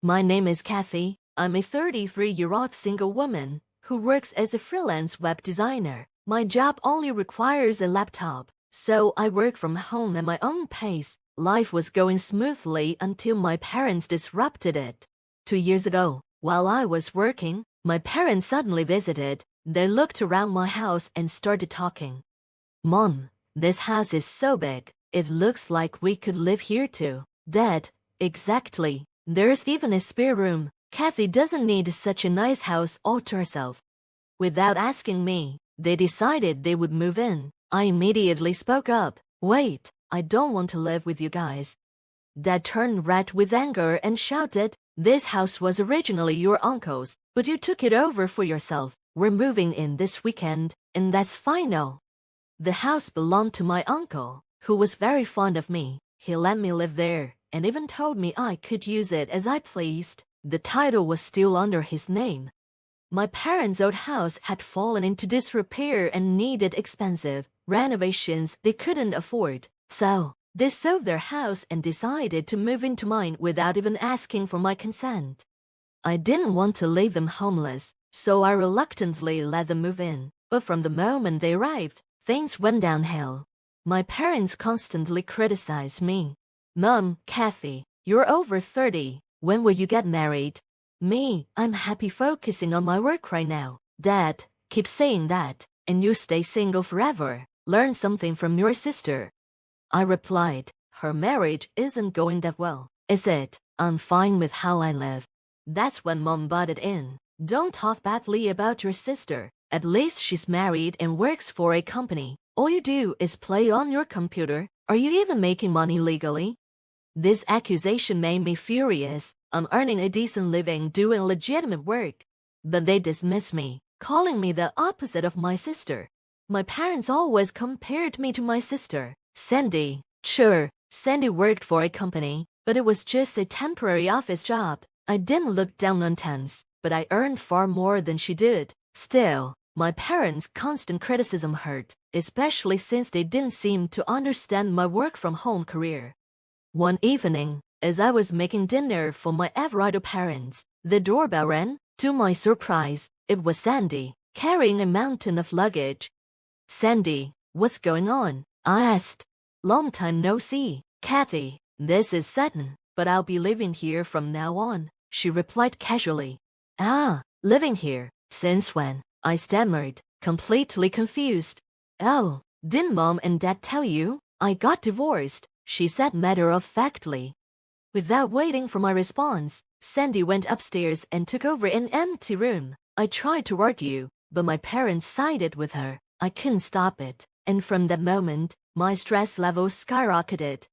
My name is Kathy. I'm a 33-year-old single woman who works as a freelance web designer. My job only requires a laptop, so I work from home at my own pace. Life was going smoothly until my parents disrupted it. 2 years ago, while I was working, my parents suddenly visited. They looked around my house and started talking. "Mom, this house is so big, it looks like we could live here too." "Dad, exactly. There's even a spare room. Kathy doesn't need such a nice house all to herself." Without asking me, they decided they would move in. I immediately spoke up. "Wait, I don't want to live with you guys." Dad turned red with anger and shouted, "This house was originally your uncle's, but you took it over for yourself. We're moving in this weekend, and that's final." The house belonged to my uncle, who was very fond of me. He let me live there, and even told me I could use it as I pleased. The title was still under his name. My parents' old house had fallen into disrepair and needed expensive renovations they couldn't afford, so they sold their house and decided to move into mine without even asking for my consent. I didn't want to leave them homeless, so I reluctantly let them move in, but from the moment they arrived, things went downhill. My parents constantly criticized me. "Mom, Kathy, you're over 30. When will you get married?" Me, "I'm happy focusing on my work right now." "Dad, keep saying that, and you stay single forever. Learn something from your sister." I replied, "Her marriage isn't going that well, is it? I'm fine with how I live." That's when Mom butted in. "Don't talk badly about your sister. At least she's married and works for a company. All you do is play on your computer. Are you even making money legally?" This accusation made me furious. I'm earning a decent living doing legitimate work. But they dismissed me, calling me the opposite of my sister. My parents always compared me to my sister, Sandy. Sure, Sandy worked for a company, but it was just a temporary office job. I didn't look down on temps, but I earned far more than she did. Still, my parents' constant criticism hurt, especially since they didn't seem to understand my work-from-home career. One evening, as I was making dinner for my Everardo parents, the doorbell rang. To my surprise, it was Sandy, carrying a mountain of luggage. "Sandy, what's going on?" I asked. "Long time no see, Kathy. This is Sutton, but I'll be living here from now on," she replied casually. "Ah, living here? Since when?" I stammered, completely confused. "Oh, didn't Mom and Dad tell you? I got divorced," she said matter-of-factly. Without waiting for my response, Sandy went upstairs and took over an empty room. I tried to argue, but my parents sided with her. I couldn't stop it, and from that moment, my stress levels skyrocketed.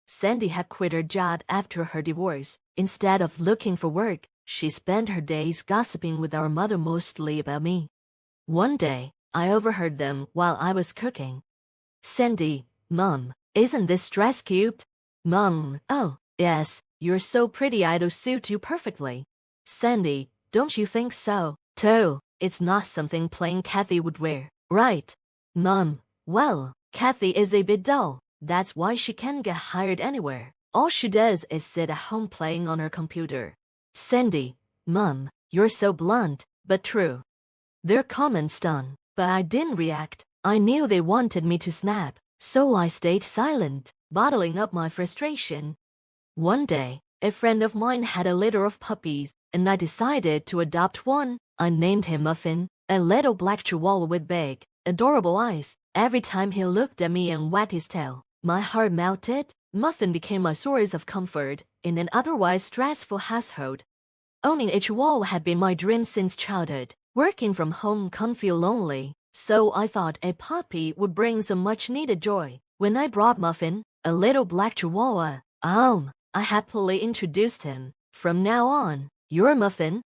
Sandy had quit her job after her divorce. Instead of looking for work, she spent her days gossiping with our mother, mostly about me. One day, I overheard them while I was cooking. "Sandy, Mom, isn't this dress cute?" "Mom, oh, yes, you're so pretty, it'll suit you perfectly." "Sandy, don't you think so, too? It's not something plain Kathy would wear, right?" "Mom, well, Kathy is a bit dull. That's why she can't get hired anywhere. All she does is sit at home playing on her computer." "Sandy, Mom, you're so blunt, but true." Their comments stung, but I didn't react. I knew they wanted me to snap, so I stayed silent, bottling up my frustration. One day, a friend of mine had a litter of puppies, and I decided to adopt one. I named him Muffin, a little black chihuahua with big, adorable eyes. Every time he looked at me and wagged his tail, my heart melted. Muffin became a source of comfort in an otherwise stressful household. Owning a chihuahua had been my dream since childhood. Working from home can feel lonely, so I thought a puppy would bring some much-needed joy. When I brought Muffin, a little black chihuahua, I happily introduced him. "From now on, you're Muffin."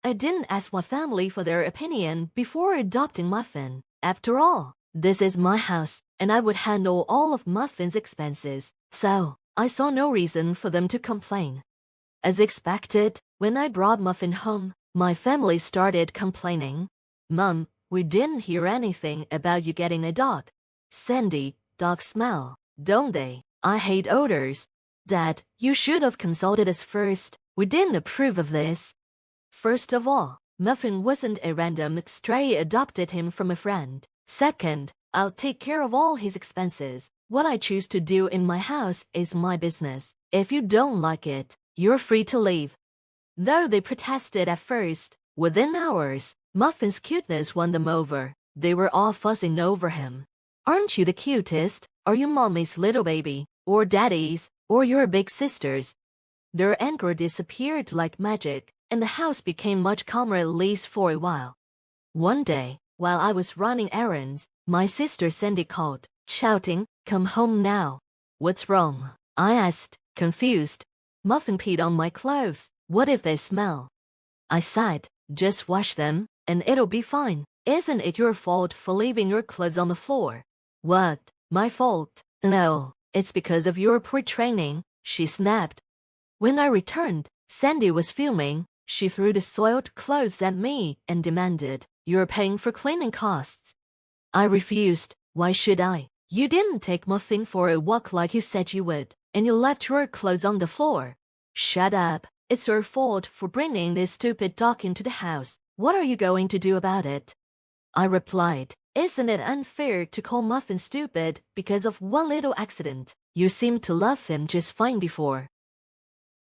I didn't ask my family for their opinion before adopting Muffin. After all, this is my house, and I would handle all of Muffin's expenses, so I saw no reason for them to complain. As expected, when I brought Muffin home, my family started complaining. "Mom, we didn't hear anything about you getting a dog." "Sandy, dogs smell, don't they? I hate odors." "Dad, you should have consulted us first. We didn't approve of this. First of all, Muffin wasn't a random stray, adopted him from a friend. Second, I'll take care of all his expenses. What I choose to do in my house is my business. If you don't like it, you're free to leave. Though they protested at first, within hours, Muffin's cuteness won them over. They were all fussing over him. Aren't you the cutest? Are you mommy's little baby? Or daddy's? Or your big sister's? Their anger disappeared like magic, and the house became much calmer, at least for a while. One day, while I was running errands, my sister Sandy called, shouting, "Come home now." "What's wrong?" I asked, confused. "Muffin peed on my clothes. What if they smell?" I sighed. "Just wash them, and it'll be fine. Isn't it your fault for leaving your clothes on the floor?" "What? My fault?" "No, it's because of your poor training," she snapped. When I returned, Sandy was fuming. She threw the soiled clothes at me and demanded, "You're paying for cleaning costs." I refused. "Why should I? You didn't take Muffin for a walk like you said you would, and you left your clothes on the floor." "Shut up. It's your fault for bringing this stupid dog into the house. What are you going to do about it?" I replied, "Isn't it unfair to call Muffin stupid because of one little accident? You seemed to love him just fine before."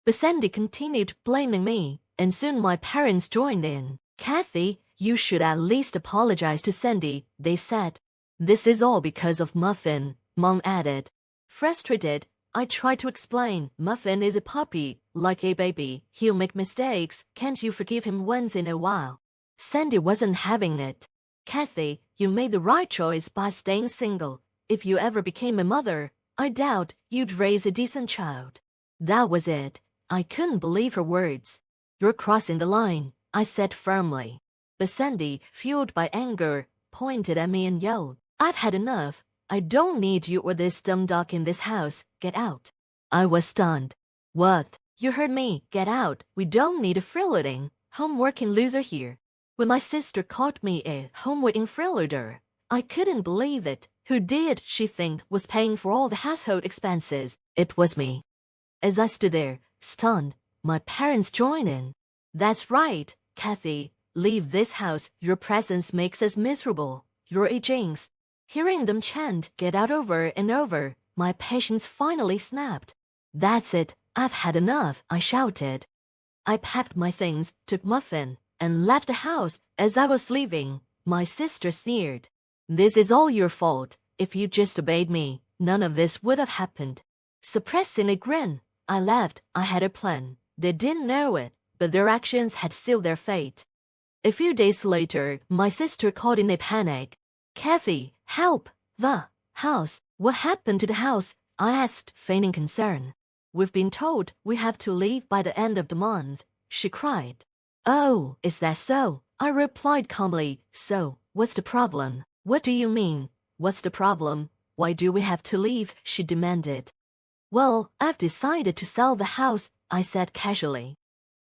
But Sandy continued blaming me, and soon my parents joined in. "Kathy, you should at least apologize to Sandy," they said. "This is all because of Muffin," Mom added. Frustrated, I tried to explain, "Muffin is a puppy, like a baby. He'll make mistakes. Can't you forgive him once in a while?" Sandy wasn't having it. "Kathy, you made the right choice by staying single. If you ever became a mother, I doubt you'd raise a decent child." That was it. I couldn't believe her words. "You're crossing the line," I said firmly. But Sandy, fueled by anger, pointed at me and yelled, "I've had enough. I don't need you or this dumb dog in this house. Get out." I was stunned. "What? You heard me. Get out. We don't need a freeloading, home-working loser here." When my sister called me a home-working freeloader, I couldn't believe it. Who did she think was paying for all the household expenses? It was me. As I stood there, stunned, my parents joined in. "That's right, Kathy. Leave this house. Your presence makes us miserable. You're a jinx." Hearing them chant "Get out" over and over, my patience finally snapped. "That's it. I've had enough," I shouted. I packed my things, took Muffin, and left the house. As I was leaving, my sister sneered, "This is all your fault. If you just obeyed me, none of this would have happened." Suppressing a grin, I left. I had a plan. They didn't know it, but their actions had sealed their fate. A few days later, my sister called in a panic. "Kathy, help! The house. What happened to the house?" I asked, feigning concern. "We've been told we have to leave by the end of the month," she cried. "Oh, is that so?" I replied calmly. "So, what's the problem?" "What do you mean, what's the problem? Why do we have to leave?" she demanded. "Well, I've decided to sell the house," I said casually.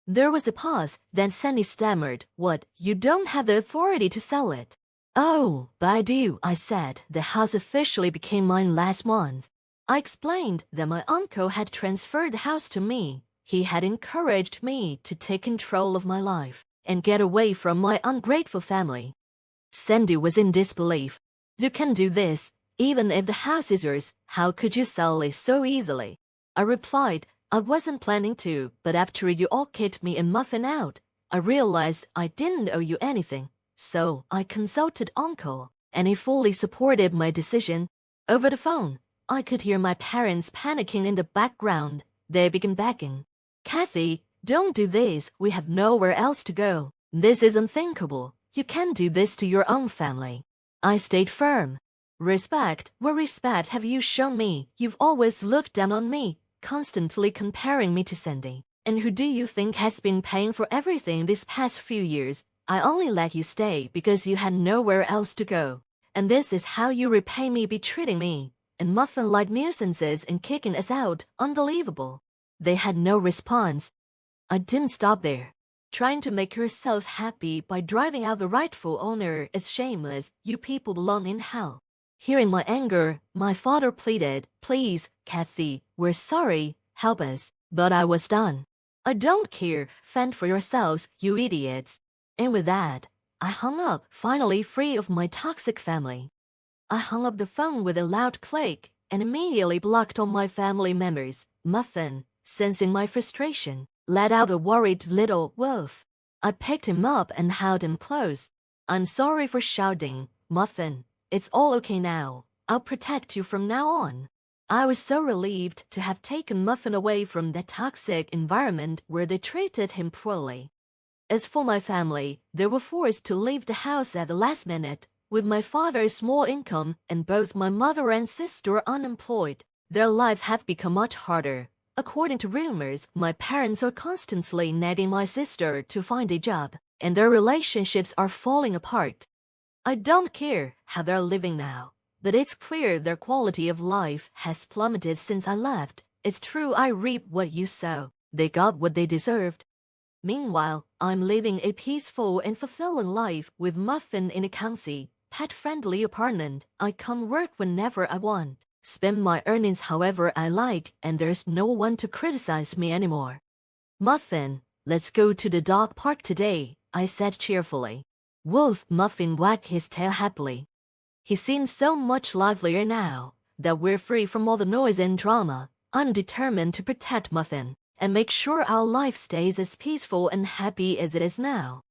There was a pause, then Sandy stammered, "What, you don't have the authority to sell it?" "Oh, but I do," I said. "The house officially became mine last month." I explained that my uncle had transferred the house to me. He had encouraged me to take control of my life and get away from my ungrateful family. Sandy was in disbelief. "You can do this, even if the house is yours. How could you sell it so easily?" I replied, "I wasn't planning to, but after you all kicked me and Muffin out, I realized I didn't owe you anything. So I consulted Uncle, and he fully supported my decision." Over the phone, I could hear my parents panicking in the background. They began begging, "Kathy, don't do this. We have nowhere else to go. This is unthinkable. You can't do this to your own family." I stayed firm. "Respect? What respect have you shown me? You've always looked down on me, constantly comparing me to Sandy. And who do you think has been paying for everything these past few years? I only let you stay because you had nowhere else to go. And this is how you repay me by treating me and Muffin like nuisances and kicking us out. Unbelievable." They had no response. I didn't stop there. "Trying to make yourselves happy by driving out the rightful owner is shameless. You people belong in hell." Hearing my anger, my father pleaded, "Please, Kathy, we're sorry. Help us." But I was done. I don't care, fend for yourselves, you idiots. And with that, I hung up, finally free of my toxic family. I hung up the phone with a loud click and immediately blocked all my family members. Muffin, sensing my frustration, let out a worried little woof. I picked him up and held him close. I'm sorry for shouting, Muffin. It's all okay now. I'll protect you from now on. I was so relieved to have taken Muffin away from that toxic environment where they treated him poorly. As for my family, they were forced to leave the house at the last minute, with my father's small income and both my mother and sister unemployed. Their lives have become much harder. According to rumors, my parents are constantly nagging my sister to find a job, and their relationships are falling apart. I don't care how they're living now, but it's clear their quality of life has plummeted since I left. It's true I reap what you sow. They got what they deserved. Meanwhile, I'm living a peaceful and fulfilling life with Muffin in a cozy, pet-friendly apartment. I come work whenever I want, spend my earnings however I like, and there's no one to criticize me anymore. Muffin, let's go to the dog park today, I said cheerfully. Wolf Muffin wagged his tail happily. He seemed so much livelier now that we're free from all the noise and drama. I'm determined to protect Muffin and make sure our life stays as peaceful and happy as it is now.